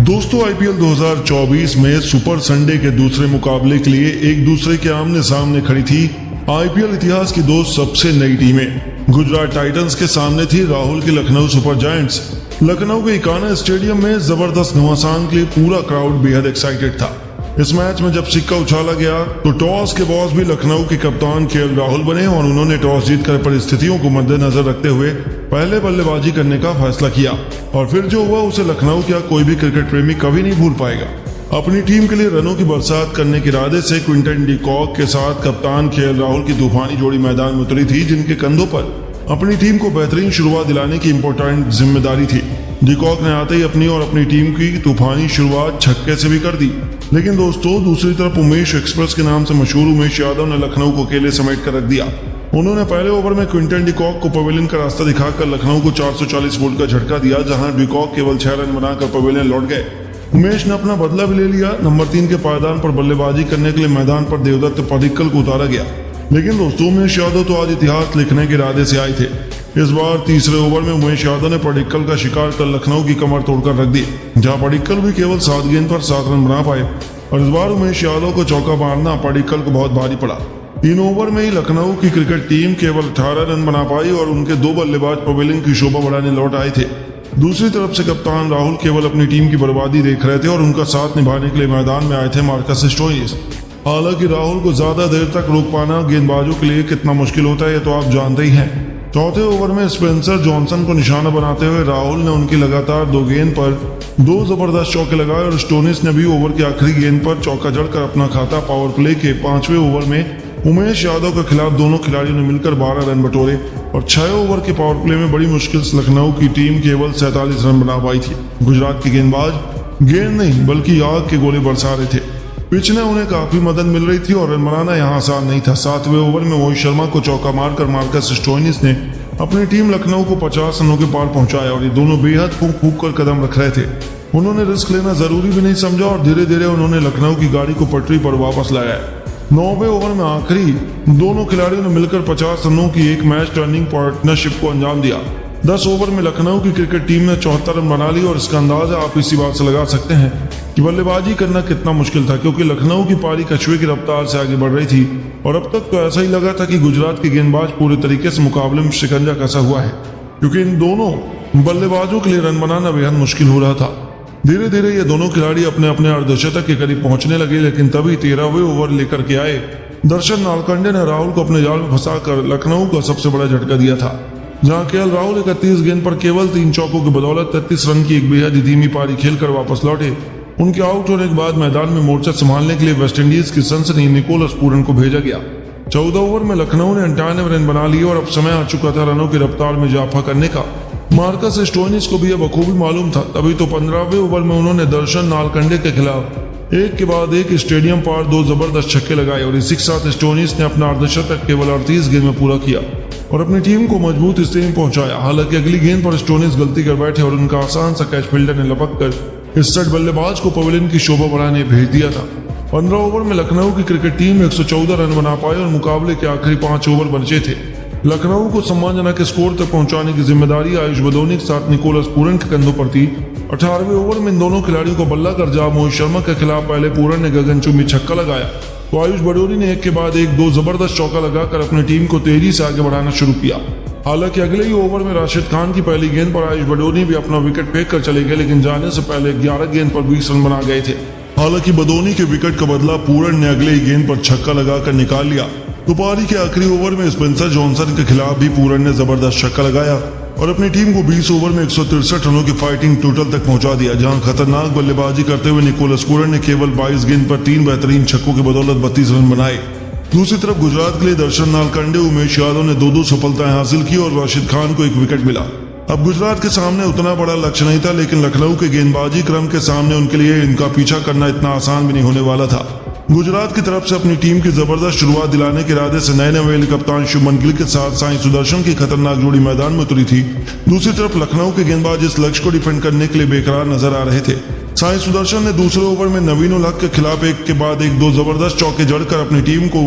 दोस्तों आईपीएल 2024 में super Sunday के दूसरे मुकाबले के लिए एक दूसरे के आमने सामने खड़ी थी आईपीएल इतिहास की दो सबसे नई टीमें। गुजरात टाइटंस के सामने थी राहुल की लखनऊ सुपर जायंट्स। लखनऊ के इकाना स्टेडियम में जबरदस्त घमासान के लिए पूरा क्राउड बेहद एक्साइटेड था। इस मैच में जब सिक्का उछाला गया तो टॉस के बॉस भी लखनऊ के कप्तान केएल राहुल बने और उन्होंने टॉस जीतकर परिस्थितियों को मद्देनजर रखते हुए पहले बल्लेबाजी करने का फैसला किया और फिर जो हुआ उसे लखनऊ का कोई भी क्रिकेट प्रेमी कभी नहीं भूल पाएगा। अपनी टीम के लिए रनों की बरसात करने के इरादे से क्विंटन डी कॉक के साथ कप्तान केएल राहुल की तूफानी जोड़ी मैदान में उतरी थी, जिनके कंधों पर अपनी टीम को बेहतरीन शुरुआत दिलाने की इम्पोर्टेंट जिम्मेदारी थी। डी कॉक ने आते ही अपनी टीम की तूफानी शुरुआत छक्के से भी कर दी। लेकिन दोस्तों दूसरी तरफ उमेश एक्सप्रेस के नाम से मशहूर उमेश यादव ने लखनऊ को अकेले समेट कर रख दिया। उन्होंने पहले ओवर में क्विंटन डी कॉक को पवेलियन का रास्ता दिखाकर लखनऊ को 440 वोल्ट का झटका दिया, जहां डी कॉक केवल 6 रन बनाकर पवेलियन लौट गए। उमेश ने अपना बदला भी ले लिया। नंबर 3 के पायदान पर बल्लेबाजी करने के लिए मैदान पर देवदत्त पडिक्कल को उतारा गया। लेकिन दोस्तों उमेश यादव तो आज इतिहास लिखने के इरादे से आए थे। इस बार तीसरे ओवर में उमेश यादव ने पडिक्कल का शिकार कर लखनऊ की कमर तोड़कर रख दी, जहां पडिक्कल भी केवल 7 गेंद पर 7 रन बना पाए और इस बार उमेश यादव को चौका मारना पडिक्कल को बहुत भारी पड़ा। 3 ओवर में ही लखनऊ की क्रिकेट टीम केवल 18 रन बना पाई और उनके 2 बल्लेबाज पवेलियन की शोभा बढ़ाने लौट आए थे। दूसरी तरफ से कप्तान राहुल केवल अपनी टीम की बर्बादी देख रहे थे और उनका साथ निभाने के लिए मैदान में आए थे मार्कस स्टोइनिस। हालांकि राहुल को ज्यादा देर तक रोक पाना गेंदबाजों के लिए कितना मुश्किल होता है ये तो आप जानते ही हैं। चौथे ओवर में स्पेंसर जॉनसन को निशाना बनाते हुए राहुल ने उनकी लगातार 2 गेंद पर 2 जबरदस्त चौके लगाए और स्टोनिस ने भी ओवर की आखिरी गेंद पर चौका जड़कर अपना खाता पावर प्ले के 5वें ओवर में उमेश यादव के खिलाफ दोनों खिलाड़ियों ने मिलकर 12 रन बटोरे और 6 ओवर के पावर प्ले में बड़ी मुश्किल से लखनऊ की टीम केवल 47 रन बना पाई थी। गुजरात के गेंदबाज गेंद नहीं बल्कि आग के गोले बरसा रहे थे। पिच ने उन्हें काफी मदद मिल रही थी और रन बनाना यहाँ आसान नहीं था। 7वें ओवर में मोहित शर्मा को चौका मारकर मार्कस स्टोइनिस ने अपनी टीम लखनऊ को 50 रनों के पार पहुंचाया और ये दोनों बेहद फूंक फूंक कर कदम रख रहे थे। उन्होंने रिस्क लेना जरूरी भी नहीं समझा और धीरे धीरे उन्होंने लखनऊ की गाड़ी को पटरी पर वापस लाया। 9वें ओवर में आखिरी दोनों खिलाड़ियों ने मिलकर 50 रनों की एक मैच टर्निंग पार्टनरशिप को अंजाम दिया। 10 ओवर में लखनऊ की क्रिकेट टीम ने 74 रन बना लिए और इसका अंदाजा आप इसी बात से लगा सकते हैं कि बल्लेबाजी करना कितना मुश्किल था, क्योंकि लखनऊ की पारी कछुए की रफ्तार से आगे बढ़ रही थी और अब तक तो ऐसा ही लगा था कि गुजरात के गेंदबाज पूरे तरीके से मुकाबले में शिकंजा कसा हुआ है, क्योंकि इन दोनों बल्लेबाजों के लिए रन बनाना बेहद मुश्किल हो रहा था। धीरे धीरे ये दोनों खिलाड़ी अपने अपने अर्धशतक के करीब पहुंचने लगे, लेकिन तभी 13वें ओवर लेकर के आए दर्शन नालकंडे ने राहुल को अपने जाल में फंसाकर लखनऊ को सबसे बड़ा झटका दिया था, जहां केएल राहुल 31 गेंद पर केवल 3 चौकों की बदौलत 33 रन की एक बेहद धीमी पारी खेलकर वापस लौटे। उनके आउट होने के बाद मैदान में मोर्चा संभालने के लिए वेस्टइंडीज की सनसनी निकोलस पूरन को भेजा गया। 14 ओवर में लखनऊ ने 98 रन बना लिए और अब समय आ चुका था रनों की रफ्तार में इजाफा करने का। मार्कस स्टोइनिस को भी यह बखूबी मालूम था। तभी तो 15वें ओवर में उन्होंने दर्शन नालकंडे के खिलाफ एक के बाद एक स्टेडियम पार 2 जबरदस्त छक्के लगाए और इसी के साथ स्टोइनिस ने अपना अर्धशतक केवल 38 गेंद में पूरा किया और अपनी टीम को मजबूत स्थिति में पहुंचाया। हालांकि अगली गेंद पर स्टोइनिस गलती कर बैठे और उनका आसान सा कैच फील्डर ने लपक कर इस सेट बल्लेबाज को पवेलियन की शोभा बढ़ाने भेज दिया था। 15 ओवर में लखनऊ की क्रिकेट टीम 114 रन बना पाई और मुकाबले के आखिरी 5 ओवर बचे थे। लखनऊ को सम्मानजनक स्कोर तक पहुंचाने की जिम्मेदारी आयुष बदौनी के साथ निकोलस पूरन के कंधों पर थी। 18वें ओवर में इन दोनों खिलाड़ियों को बल्ला कर जा मोहित शर्मा के खिलाफ पहले पूरन ने गगनचुंबी छक्का लगाया तो आयुष बडोनी ने एक के बाद एक 2 जबरदस्त चौका लगाकर अपनी टीम को तेजी से आगे बढ़ाना शुरू किया। हालांकि अगले ही ओवर में राशिद खान की पहली गेंद पर आयुष बडोनी भी अपना विकेट फेंक कर चले गए, लेकिन जाने से पहले 11 गेंद पर 20 रन बना गए थे। हालांकि बडोनी के विकेट का बदला पूरन ने अगले ही गेंद पर छक्का लगाकर निकाल लिया। तो पारी के आखिरी ओवर में स्पेंसर जॉनसन के खिलाफ भी पूरन ने जबरदस्त छक्का लगाया और अपनी टीम को 20 ओवर में 163 रनों की फाइटिंग टोटल तक पहुंचा दिया, जहां खतरनाक बल्लेबाजी करते हुए निकोलस पूरन ने केवल 22 गेंद पर 3 बेहतरीन छक्कों की बदौलत 32 रन बनाए। दूसरी तरफ गुजरात के लिए दर्शन नालकंडे उमेश यादव ने 2-2 सफलताएं हासिल की और राशिद खान को एक विकेट मिला। अब गुजरात के सामने उतना बड़ा लक्ष्य नहीं था, लेकिन लखनऊ के गेंदबाजी क्रम के सामने उनके लिए इनका पीछा करना इतना आसान भी नहीं होने वाला था। गुजरात की तरफ से अपनी टीम की जबरदस्त शुरुआत दिलाने के इरादे से नए नवेले कप्तान शुभमन गिल के साथ साई सुदर्शन की खतरनाक जोड़ी मैदान में उतरी थी। दूसरी तरफ लखनऊ के गेंदबाज इस लक्ष्य को डिफेंड करने के लिए बेकरार नजर आ रहे थे। साई सुदर्शन ने दूसरे ओवर में नवीन उल हक के खिलाफ एक के बाद एक 2 जबरदस्त चौके जड़कर अपनी टीम को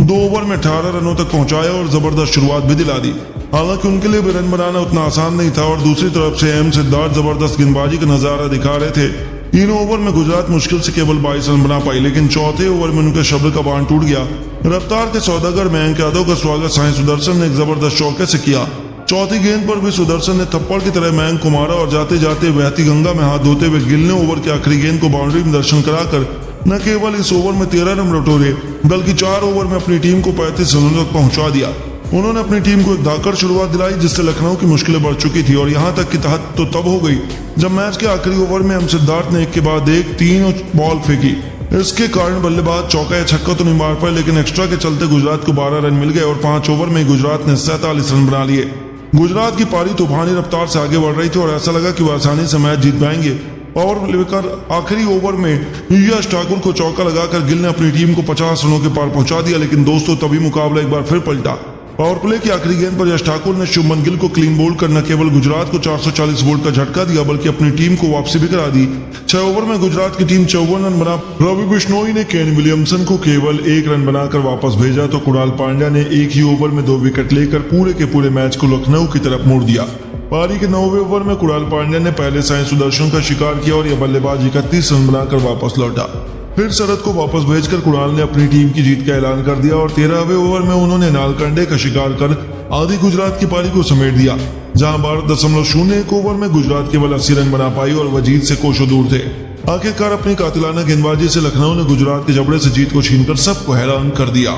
2 ओवर में 18 रनों तक पहुंचाया और जबरदस्त शुरुआत भी दिला दी। हालांकि उनके लिए भी रन बनाना उतना आसान नहीं था और दूसरी तरफ से एम सिद्धार्थ जबरदस्त गेंदबाजी का नजारा दिखा रहे थे। तीन ओवर में गुजरात मुश्किल से केवल 22 रन बना पाई, लेकिन चौथे ओवर में उनके शब्द का बांध टूट गया। रफ्तार के सौदागर मयंक यादव का स्वागत साई सुदर्शन ने एक जबरदस्त चौके से किया। चौथी गेंद पर भी सुदर्शन ने थप्पड़ की तरह मयंक को मारा और जाते जाते बहती गंगा में हाथ धोते हुए गिल ने ओवर की आखिरी गेंद को बाउंड्री में दर्शन कराकर न केवल इस ओवर में 13 रन बटोरे, बल्कि 4 ओवर में अपनी टीम को 35 रनों तक पहुंचा दिया। उन्होंने अपनी टीम को एक धाकड़ शुरुआत दिलाई, जिससे लखनऊ की मुश्किलें बढ़ चुकी थी और यहां तक की तहत तो तब हो गई जब मैच के आखिरी ओवर में एम सिद्धार्थ ने एक के बाद एक 3 बॉल फेंकी। इसके कारण बल्लेबाज चौका या छक्का तो नहीं मार पाए, लेकिन एक्स्ट्रा के चलते गुजरात को 12 रन मिल गए और 5 ओवर में गुजरात ने 47 रन बना लिए। गुजरात की पारी तूफानी रफ्तार से आगे बढ़ रही थी और ऐसा लगा कि वह आसानी से मैच जीत पाएंगे। पावर लेकर आखिरी ओवर में यश ठाकुर को चौका लगाकर गिल ने अपनी टीम को 50 रनों के पार पहुंचा दिया, लेकिन दोस्तों तभी मुकाबला एक बार फिर पलटा। पावर प्ले की आखिरी गेंद पर यश ठाकुर ने शुभमन गिल को क्लीन बोल्ड कर न केवल गुजरात को 440 वोल्ट का झटका दिया, बल्कि अपनी टीम को वापसी भी करा दी। 6 ओवर में गुजरात की टीम 54 रन बना रवि बिश्नोई ने केन विलियमसन को केवल 1 रन बनाकर वापस भेजा, तो कुणाल पांड्या ने एक ही ओवर में 2 विकेट लेकर पूरे के पूरे मैच को लखनऊ की तरफ मोड़ दिया। पारी के 9वें ओवर में कुणाल पांड्या ने पहले साई सुदर्शन का शिकार किया और यह बल्लेबाज 31 रन बनाकर वापस लौटा। फिर शरद को वापस भेजकर कुणाल ने अपनी टीम की जीत का ऐलान कर दिया और 13वें ओवर में उन्होंने नालकंडे का शिकार कर आधी गुजरात की पारी को समेट दिया, जहां 12.01 ओवर में गुजरात केवल 80 रन बना पाई और वह जीत से कोसों दूर थे। आखिरकार अपनी कातिलाना गेंदबाजी से लखनऊ ने गुजरात के जबड़े से जीत को छीनकर सबको हैरान कर दिया।